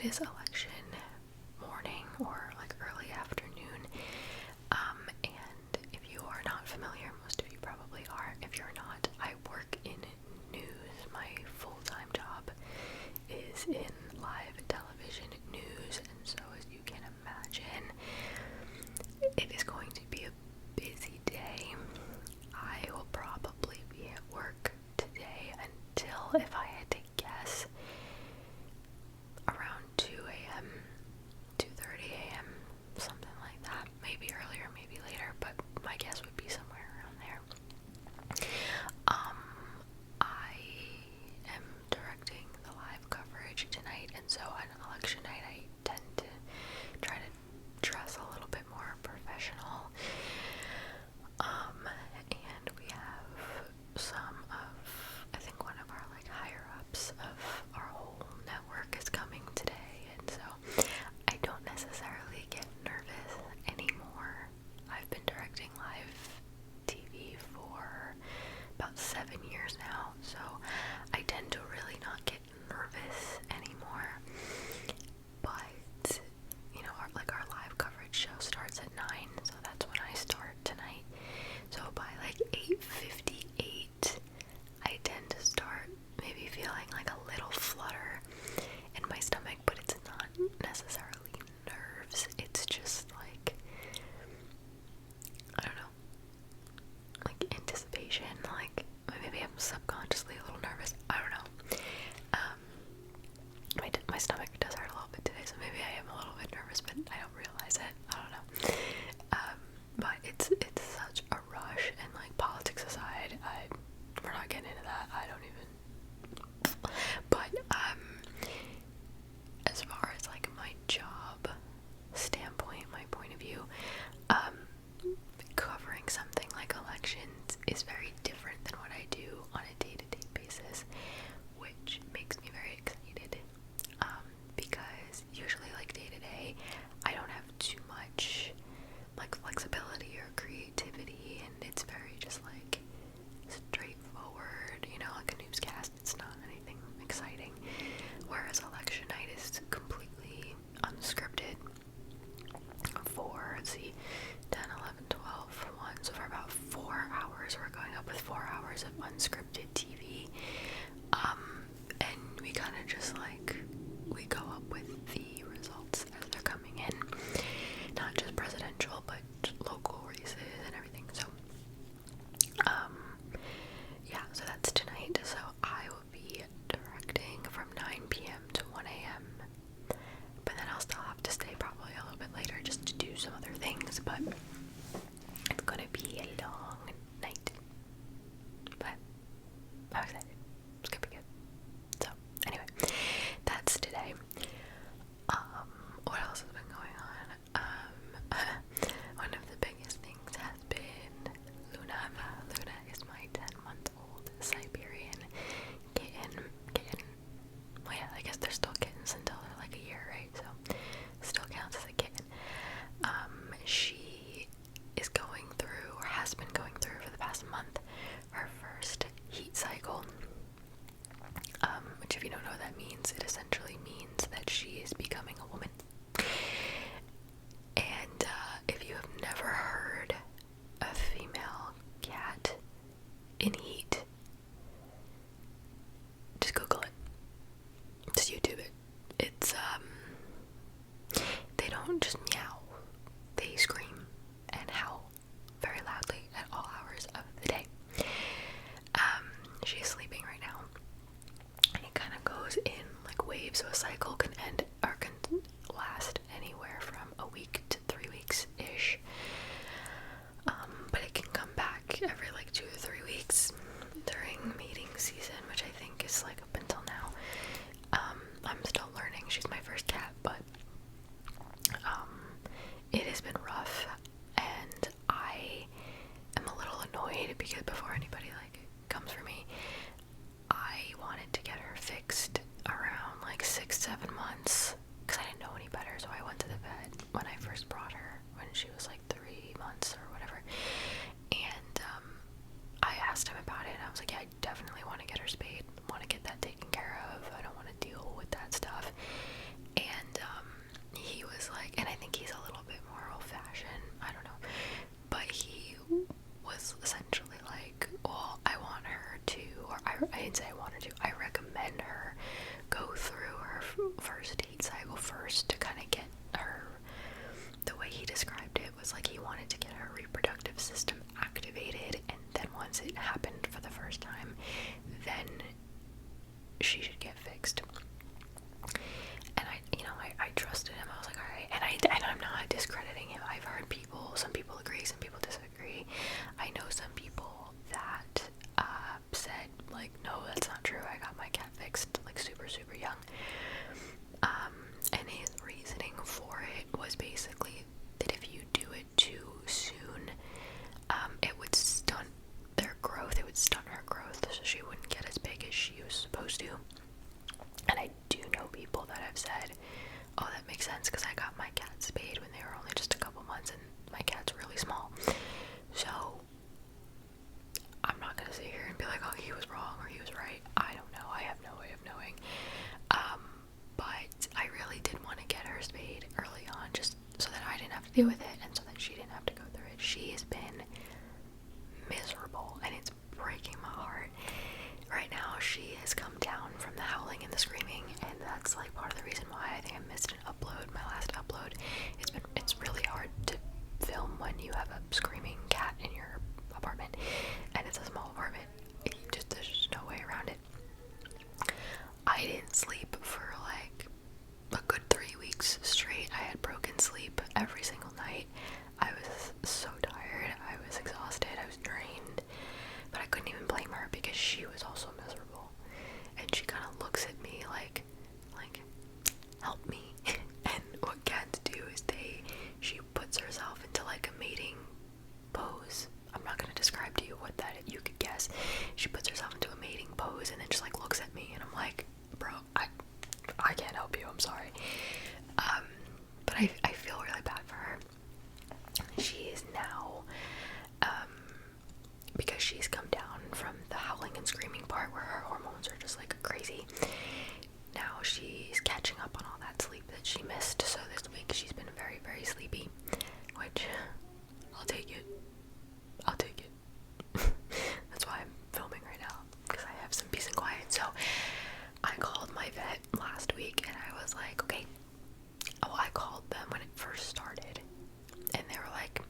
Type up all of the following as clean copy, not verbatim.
is election morning or like early afternoon. And if you are not familiar, most of you probably are. If you're not, I work in news. My full-time job is in live television news, and so as you can imagine, it is going to be a busy day. I will probably be at work today until, if I had to guess, around 2 a.m., 2:30 a.m., something like that. Maybe earlier, maybe later, but my guess would be somewhere around there. I am directing the live coverage tonight, and so on election night I tend to try to dress a little bit more professional. And we have some of, I think one of our like higher ups of our whole network is coming today, and so I don't necessarily get nervous anymore. I've been directing live TV for about 7 years now, so I tend to really not get nervous anymore. But you know, our live coverage show starts at 9, so that's when I start tonight. So by like 8:58, I tend to start maybe feeling like a little flutter in my stomach, but it's not necessarily nerves. It's just like, I don't know, like anticipation. Like maybe I'm subconsciously a little nervous. I don't know. My stomach does hurt a little bit today, so maybe I am a little bit nervous, but I don't realize it. I don't know. But it's such a rush, and like politics aside, we're not getting into that. I don't even. But as far as like my job standpoint, my point of view, covering something like elections is very different than what I do on a day-to-day basis, which makes me very excited. Because usually like day-to-day, I don't have too much like flexibility or creativity, and it's very just like straightforward, you know, like a newscast. It's not anything exciting, whereas election night is completely unscripted for, let's see, 10, 11, 12, 1, so for about 4 hours we're going up with 4 hours of unscripted TV, and we kind of just like, we go up with the results as they're coming in, not just presidential, but local races and everything. So, yeah, so that's tonight. So I will be directing from 9 p.m. to 1 a.m. But then I'll still have to stay probably a little bit later just to do some other things, but it's gonna be a long night. But I'm excited. It's gonna be good. So, anyway, that's today. What else has been going on? One of the biggest things has been Luna. Luna is my 10-month-old Siberian kitten. Well, yeah, I guess they're still kittens until they're like a year, right? So, still counts as a kitten. She is going through, or has been going through for the past month, her first heat cycle. Which, if you don't know what that means, it essentially means that she is becoming a woman. And if you have never heard a female cat in heat, just Google it. Just YouTube it. It's, they don't just meow. They scream and howl very loudly at all hours of the day. She's sleeping right now. And it kind of goes in like waves, so a cycle can end or can last anywhere from a week to 3 weeks-ish. But it can come back every like 2 to 3 weeks during mating season, which I think is like up until now. I'm still learning. She's my first cat, but it has been rough, and I am a little annoyed because before anybody like comes for me, I wanted to get her fixed around like 6-7 months because I didn't know any better. So I went to the vet when I first brought her when she was like 3 months or whatever, and I asked him about it, and I was like, yeah, I definitely want to get her spayed, want to get that taken care of. I don't want to deal with that stuff. And deal with it, and so that she didn't have to go through it. She has been miserable, and it's breaking my heart. Right now, she has come down from the howling and the screaming, and that's like part of the reason why I think I missed an upload, my last upload. It's really hard to film when you have a screaming cat in your apartment, and it's a small apartment. There's just no way around it. I didn't sleep for like a good 3 weeks straight. I had broken sleep every single night. I was so tired, I was exhausted, I was drained, but I couldn't even blame her because she was also miserable. And she kind of looks at me like help me. And what cats do is she puts herself into like a mating pose. I'm not gonna describe to you what that is. You could guess. She puts herself into a mating pose and then just like looks at me, and I'm like, bro, I can't help you, I'm sorry. But I feel really bad for her. She is now, because she's come down from the howling and screaming part where her hormones are just like crazy, now she's catching up on all that sleep that she missed. So this week she's been very, very sleepy, which I'll take it. That's why I'm filming right now, because I have some peace and quiet. So I called my vet last week and I was like, okay. Oh, I called them when it first started, and they were like,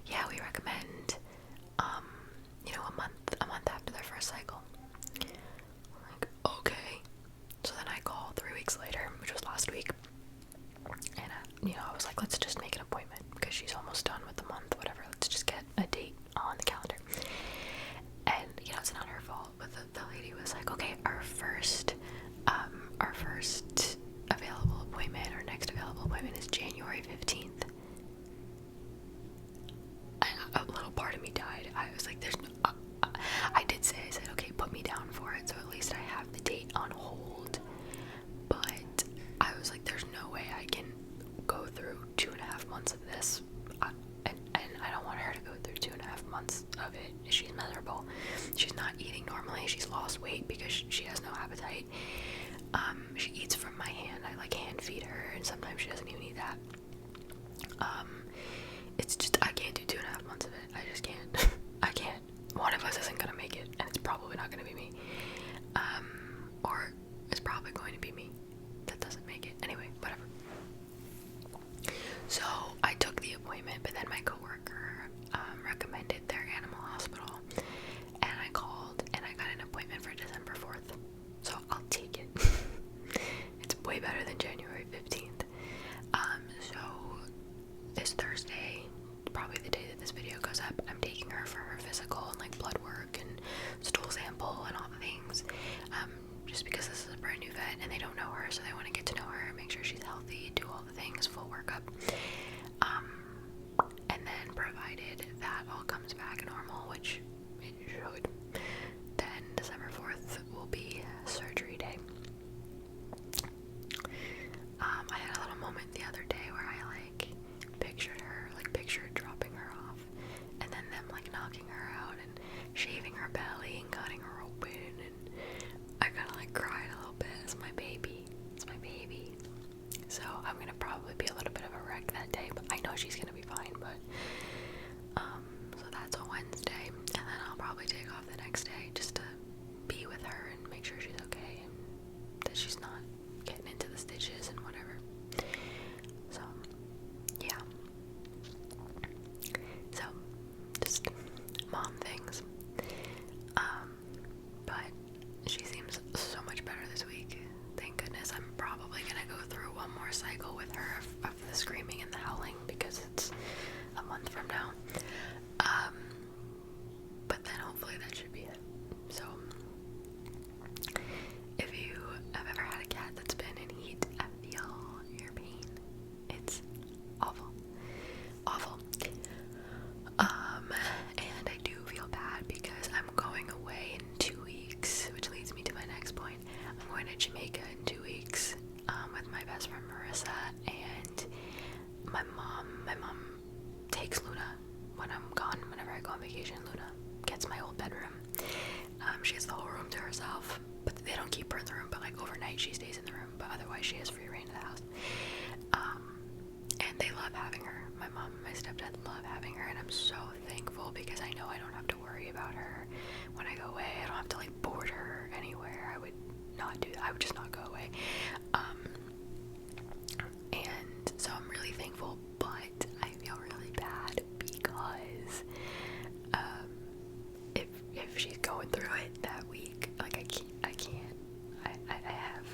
yeah, we recommend a month after their first cycle. I'm like, okay. So then I called 3 weeks later, which was last week, and I was like, let's just make an appointment because she's almost done with the month, whatever. Let's just get a date on the calendar. And it's not her fault, but the lady was like, okay, our first available appointment, our next available appointment is January 15th. A little part of me died. I was like, I said, okay, put me down for it, so at least I have the date on hold. But I was like, there's no way I can go through 2.5 months of this. And I don't want her to go through 2.5 months of it. She's miserable. She's not eating normally. She's lost weight because she has no appetite. She eats from my hand. I like hand feed her, and sometimes she doesn't even eat that. It's just, I can't do 2.5 months of it. I just can't. I can't. One of us isn't gonna make it, and it's probably not gonna be me. Or it's probably going to be me that doesn't make it. Anyway, whatever. So I took the appointment, but then my coworker recommended their animal hospital, and I called and I got an appointment for December 4th. So I'll take it. It's way better than January 15th. So this Thursday, probably the day that this video goes up, I'm taking her for her physical and like blood work and stool sample and all the things. Just because this is a brand new vet and they don't know her, so they want to get to know her, make sure she's healthy, do all the things, full workup. And then provided that all comes back normal, which it should, then December 4th will be surgery day. I had a little moment the other day where I pictured dropping her off, and then them like knocking her out and shaving her belly and cutting her open, and I kind of like cried a little bit. It's my baby. So I'm gonna probably be a little bit of a wreck that day, but I know she's gonna be fine. But so that's a Wednesday, and then I'll probably take off the next day just to be with her and make sure she's okay and that she's not getting into the stitches and whatever. So yeah. So just mom things. But she seems so much better this week. Thank goodness. I'm probably gonna go through one more cycle with her of the screaming and the howling because it's a month from now. But then hopefully that should be it. So if you have ever had a cat that's been in heat, I feel your pain. It's awful. And I do feel bad because I'm going away in 2 weeks, which leads me to my next point. I'm going to Jamaica in 2 weeks with my best friend Marissa, and my mom takes Luna when I'm gone. Whenever I go on vacation, Luna gets my old bedroom. She has the whole room to herself, but they don't keep her in the room, but like overnight she stays in the room, but otherwise she has free reign of the house. And they love having her. My mom and my stepdad love having her, and I'm so thankful because I know I don't have to worry about her when I go away. I don't have to like board her anywhere. I would not do that. I would just not go away. And so I'm really thankful, but I feel really bad because if she's going through it that week, like I have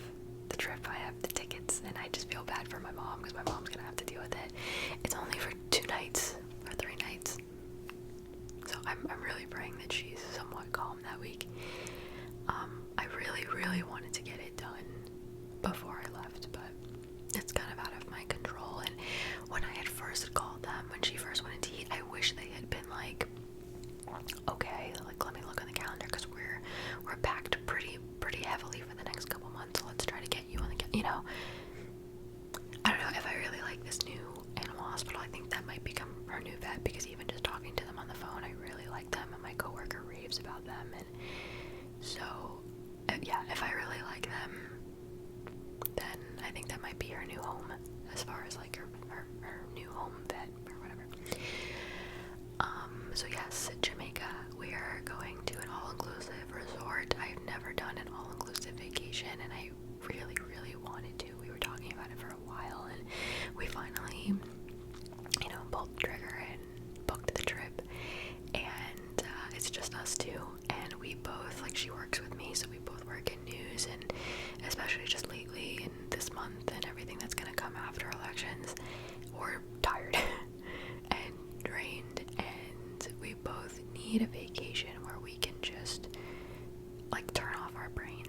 the trip, I have the tickets, and I just feel bad for my mom because my mom's gonna have to deal with it. It's only for 2 nights or 3 nights, so I'm really praying that she's somewhat calm that week. I really wanted to get it done before I left, but it's kind of out of my control. And when I had first called them, when she first went into heat, I wish they had been like, okay, like let me look on the calendar because we're packed pretty heavily for the next couple months, so let's try to get you on the I don't know if I really like this new animal hospital. I think that might become our new vet, because even just talking to them on the phone, I really like them, and my coworker raves about them. And so yeah, if I really like them, then I think that might be her new home, as far as like her new home vet or whatever. So yes, Jamaica, we are going to an all-inclusive resort. I've never done an all-inclusive vacation, and I really wanted to. We were talking about it for a while, and we finally, pulled the trigger and booked the trip. And it's just us two, and we both, like, she works with me, so we both work in news, and especially just lately in this month and everything that's gonna come after elections, we're tired and drained, and we both need a vacation where we can just like turn off our brain.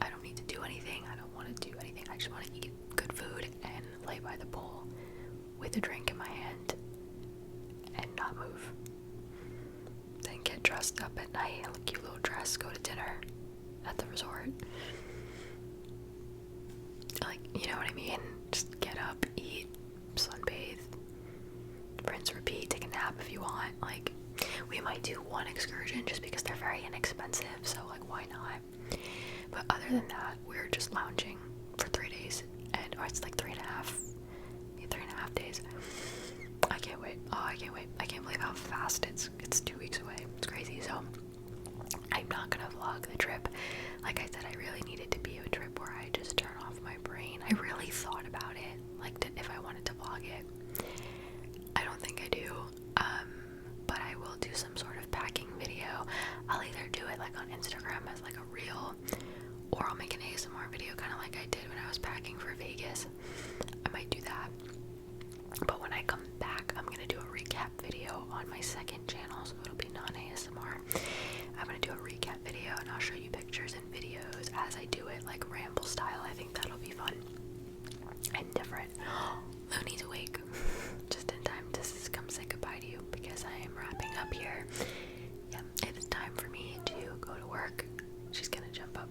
I don't need to do anything. I don't want to do anything. I just want to eat good food and lay by the pool with a drink in my hand and not move. Then get dressed up at night in a cute little dress, go to dinner at the resort. Like, you know what I mean? Just get up, eat, sunbathe, rinse, repeat, take a nap if you want. Like, we might do one excursion just because they're very inexpensive, so like, why not? But other than that, we're just lounging for 3 days, or it's like 3.5 days. I can't wait. Oh, I can't wait. I can't believe how fast it's 2 weeks away. It's crazy. So I'm not gonna vlog the trip. Like I said, I really needed to be a trip where I just turn off my brain. I really thought about it, like if I wanted to vlog it. I don't think I do. But I will do some sort of packing video. I'll either do it like on Instagram as like a reel, or I'll make an ASMR video, kind of like I did when I was packing for Vegas. I might do that. But when I come back, I'm gonna do a recap video on my second channel, so it'll be non-ASMR. I'm gonna do a recap video, and I'll show you pictures and videos as I do it, like Ramble style. I think that'll be fun and different. Looney's awake, just in time to come say goodbye to you, because I am wrapping up here. Yeah, it's time for me to go to work. She's gonna jump up.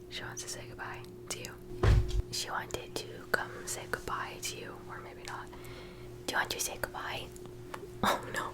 She wants to say goodbye to you. She wanted to come say goodbye to you, or maybe not. Do you want to say goodbye? Oh no.